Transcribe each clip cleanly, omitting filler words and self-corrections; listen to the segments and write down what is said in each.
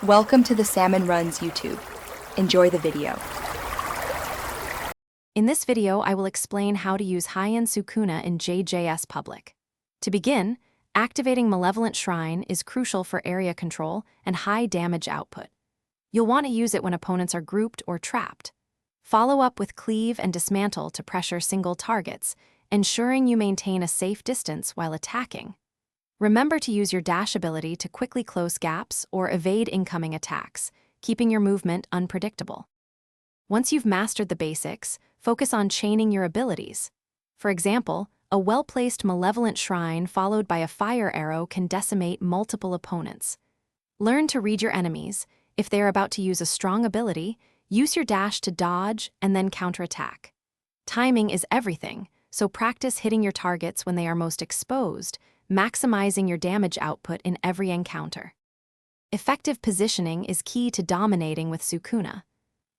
Welcome to the Salmon Runs YouTube. Enjoy the video. In this video, I will explain how to use Heian Sukuna in JJS Public. To begin, activating Malevolent Shrine is crucial for area control and high damage output. You'll want to use it when opponents are grouped or trapped. Follow up with Cleave and Dismantle to pressure single targets, ensuring you maintain a safe distance while attacking. Remember to use your dash ability to quickly close gaps or evade incoming attacks, keeping your movement unpredictable. Once you've mastered the basics, focus on chaining your abilities. For example, a well-placed Malevolent Shrine followed by a fire arrow can decimate multiple opponents. Learn to read your enemies. If they are about to use a strong ability, use your dash to dodge and then counterattack. Timing is everything, so practice hitting your targets when they are most exposed, maximizing your damage output in every encounter. Effective positioning is key to dominating with Sukuna.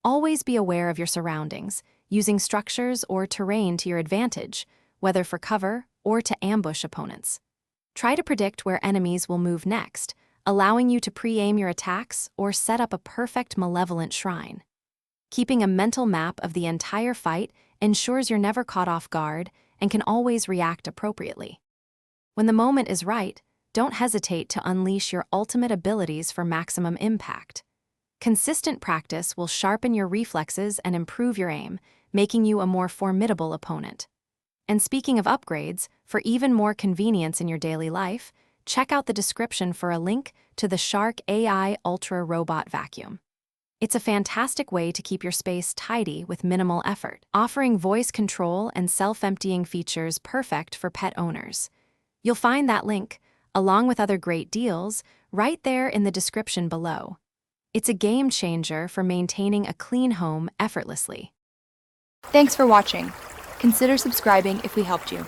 Always be aware of your surroundings, using structures or terrain to your advantage, whether for cover or to ambush opponents. Try to predict where enemies will move next, allowing you to pre-aim your attacks or set up a perfect Malevolent Shrine. Keeping a mental map of the entire fight ensures you're never caught off guard and can always react appropriately. When the moment is right, don't hesitate to unleash your ultimate abilities for maximum impact. Consistent practice will sharpen your reflexes and improve your aim, making you a more formidable opponent. And speaking of upgrades, for even more convenience in your daily life, check out the description for a link to the Shark AI Ultra Robot Vacuum. It's a fantastic way to keep your space tidy with minimal effort, offering voice control and self-emptying features perfect for pet owners. You'll find that link, along with other great deals, right there in the description below. It's a game changer for maintaining a clean home effortlessly. Thanks for watching. Consider subscribing if we helped you.